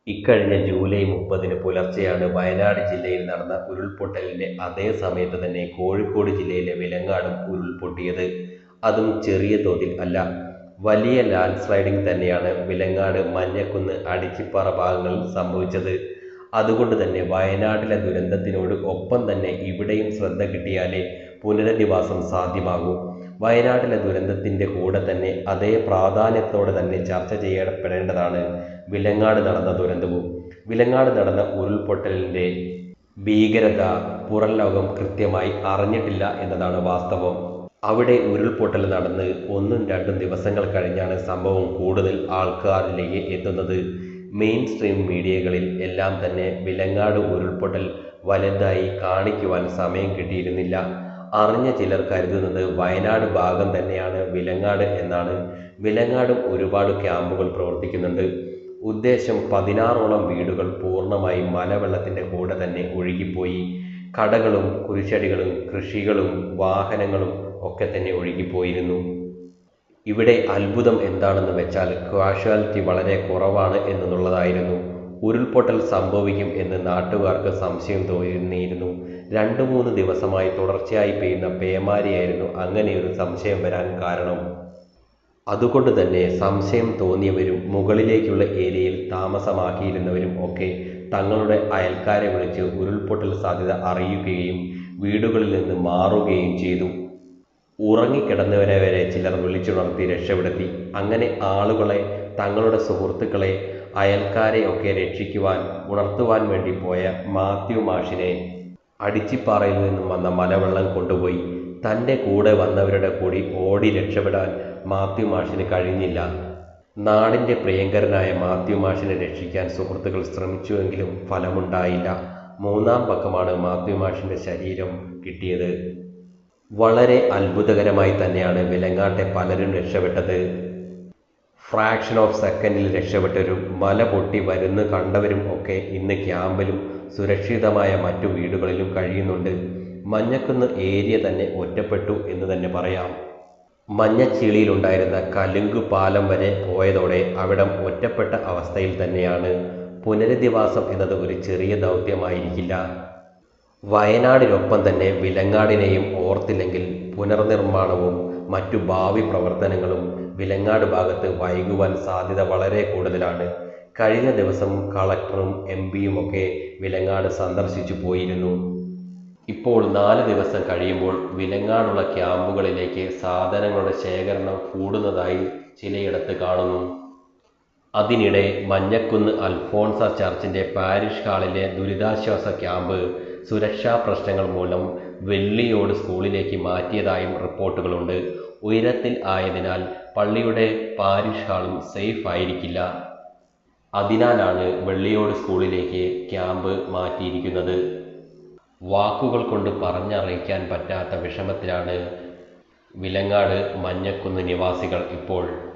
ഇക്കഴിഞ്ഞ ജൂലൈ 30-ന് പുലർച്ചെയാണ് വയനാട് ജില്ലയിൽ നടന്ന ഉരുൾപൊട്ടലിന്റെ അതേ സമയത്ത് തന്നെ കോഴിക്കോട് ജില്ലയിലെ വിലങ്ങാടും ഉരുൾപൊട്ടിയത്. അതും ചെറിയ തോതിൽ അല്ല, വലിയ ലാൻഡ് സ്ലൈഡിംഗ് തന്നെയാണ് വിലങ്ങാട്, മഞ്ഞക്കുന്ന്, അടിച്ചിപ്പാറ ഭാഗങ്ങളിൽ സംഭവിച്ചത്. അതുകൊണ്ട് തന്നെ വയനാട്ടിലെ ദുരന്തത്തിനോട് ഒപ്പം തന്നെ ഇവിടെയും ശ്രദ്ധ കിട്ടിയാലേ പുനരധിവാസം സാധ്യമാകൂ. വയനാട്ടിലെ ദുരന്തത്തിന്റെ കൂടെ തന്നെ അതേ പ്രാധാന്യത്തോടെ തന്നെ ചർച്ച ചെയ്യപ്പെടേണ്ടതാണ് വിലങ്ങാട് നടന്ന ദുരന്തവും. വിലങ്ങാട് നടന്ന ഉരുൾപൊട്ടലിന്റെ ഭീകരത പുറം ലോകം കൃത്യമായി അറിഞ്ഞിട്ടില്ല എന്നതാണ് വാസ്തവം. അവിടെ ഉരുൾപൊട്ടൽ നടന്ന് 1-2 ദിവസങ്ങൾ കഴിഞ്ഞാണ് സംഭവം കൂടുതൽ ആൾക്കാരിലേക്ക് എത്തുന്നത്. മെയിൻ സ്ട്രീം മീഡിയകളിൽ എല്ലാം തന്നെ വിലങ്ങാട് ഉരുൾപൊട്ടൽ വലുതായി കാണിക്കുവാൻ സമയം കിട്ടിയിരുന്നില്ല. അറിഞ്ഞ ചിലർ കരുതുന്നത് വയനാട് ഭാഗം തന്നെയാണ് വിലങ്ങാട് എന്നാണ്. വിലങ്ങാടും ഒരുപാട് ക്യാമ്പുകൾ പ്രവർത്തിക്കുന്നുണ്ട്. ഉദ്ദേശം 16ഓളം വീടുകൾ പൂർണ്ണമായും മലവെള്ളത്തിന്റെ കൂടെ തന്നെ ഒഴുകിപ്പോയി. കടകളും കുരിശടികളും കൃഷികളും വാഹനങ്ങളും ഒക്കെ തന്നെ ഒഴുകിപ്പോയിരുന്നു. ഇവിടെ അത്ഭുതം എന്താണെന്ന് വെച്ചാൽ കാഷ്വാലിറ്റി വളരെ കുറവാണ് എന്നുള്ളതായിരുന്നു. ഉരുൾപൊട്ടൽ സംഭവിക്കും എന്ന് നാട്ടുകാർക്ക് സംശയം തോന്നിയിരുന്നു. 2-3 ദിവസമായി തുടർച്ചയായി പെയ്യുന്ന പേമാരിയായിരുന്നു അങ്ങനെയൊരു സംശയം വരാൻ കാരണം. അതുകൊണ്ട് തന്നെ സംശയം തോന്നിയവരും മുകളിലേക്കുള്ള ഏരിയയിൽ താമസമാക്കിയിരുന്നവരും ഒക്കെ തങ്ങളുടെ അയൽക്കാരെ വിളിച്ച് ഉരുൾപൊട്ടൽ സാധ്യത അറിയിക്കുകയും വീടുകളിൽ നിന്ന് മാറുകയും ചെയ്തു. ഉറങ്ങിക്കിടന്നവരെ വരെ ചിലർ വിളിച്ചുണർത്തി രക്ഷപ്പെടുത്തി. അങ്ങനെ ആളുകളെ, തങ്ങളുടെ സുഹൃത്തുക്കളെ, അയൽക്കാരെ ഒക്കെ രക്ഷിക്കുവാൻ ഉണർത്തുവാൻ വേണ്ടി പോയ മാത്യു മാഷിനെ അടിച്ചിപ്പാറയിൽ നിന്നും വന്ന മലവെള്ളം കൊണ്ടുപോയി. തൻ്റെ കൂടെ വന്നവരുടെ കൂടി ഓടി രക്ഷപ്പെടാൻ മാത്യു മാഷിന് കഴിഞ്ഞില്ല. നാടിൻ്റെ പ്രിയങ്കരനായ മാത്യു മാഷിനെ രക്ഷിക്കാൻ സുഹൃത്തുക്കൾ ശ്രമിച്ചുവെങ്കിലും ഫലമുണ്ടായില്ല. 3-ാം പക്കമാണ് മാത്യു മാഷിൻ്റെ ശരീരം കിട്ടിയത്. വളരെ അത്ഭുതകരമായി തന്നെയാണ് വിലങ്ങാട്ടെ പലരും രക്ഷപ്പെട്ടത്. ഫ്രാക്ഷൻ ഓഫ് സെക്കൻഡിൽ രക്ഷപ്പെട്ടവരും മല പൊട്ടി വരുന്നു കണ്ടവരും ഒക്കെ ഇന്ന് ക്യാമ്പിലും സുരക്ഷിതമായ മറ്റു വീടുകളിലും കഴിയുന്നുണ്ട്. മഞ്ഞക്കുന്ന് ഏരിയ തന്നെ ഒറ്റപ്പെട്ടു എന്ന് തന്നെ പറയാം. മഞ്ഞച്ചീളിയിലുണ്ടായിരുന്ന കലുങ്ക് പാലം വരെ പോയതോടെ അവിടം ഒറ്റപ്പെട്ട അവസ്ഥയിൽ തന്നെയാണ്. പുനരധിവാസം എന്നത് ഒരു ചെറിയ ദൗത്യമായിരിക്കില്ല. വയനാടിനൊപ്പം തന്നെ വിലങ്ങാടിനെയും ഓർത്തില്ലെങ്കിൽ പുനർനിർമ്മാണവും മറ്റു ഭാവി പ്രവർത്തനങ്ങളും വിലങ്ങാട് ഭാഗത്ത് വൈകുവാൻ സാധ്യത വളരെ കൂടുതലാണ്. കഴിഞ്ഞ ദിവസം കളക്ടറും MP-യും ഒക്കെ വിലങ്ങാട് സന്ദർശിച്ചു പോയിരുന്നു. ഇപ്പോൾ 4 ദിവസം കഴിയുമ്പോൾ വിലങ്ങാടുള്ള ക്യാമ്പുകളിലേക്ക് സാധനങ്ങളുടെ ശേഖരണം കൂടുന്നതായി ചിലയിടത്ത് കാണുന്നു. അതിനിടെ മഞ്ഞക്കുന്ന് അൽഫോൺസ ചർച്ചിന്റെ പാരിഷ് ഹാളിലെ ദുരിതാശ്വാസ ക്യാമ്പ് സുരക്ഷാ പ്രശ്നങ്ങൾ മൂലം വെള്ളിയോട് സ്കൂളിലേക്ക് മാറ്റിയതായും റിപ്പോർട്ടുകളുണ്ട്. ഉയരത്തിൽ ആയതിനാൽ പള്ളിയുടെ പാരിഷ് ഹാളും സേഫ് ആയിരിക്കില്ല. അതിനാലാണ് വെള്ളിയോട് സ്കൂളിലേക്ക് ക്യാമ്പ് മാറ്റിയിരിക്കുന്നത്. വാക്കുകൾ കൊണ്ട് പറഞ്ഞറിയിക്കാൻ പറ്റാത്ത വിഷമത്തിലാണ് വിലങ്ങാട്, മഞ്ഞക്കുന്ന് നിവാസികൾ ഇപ്പോൾ.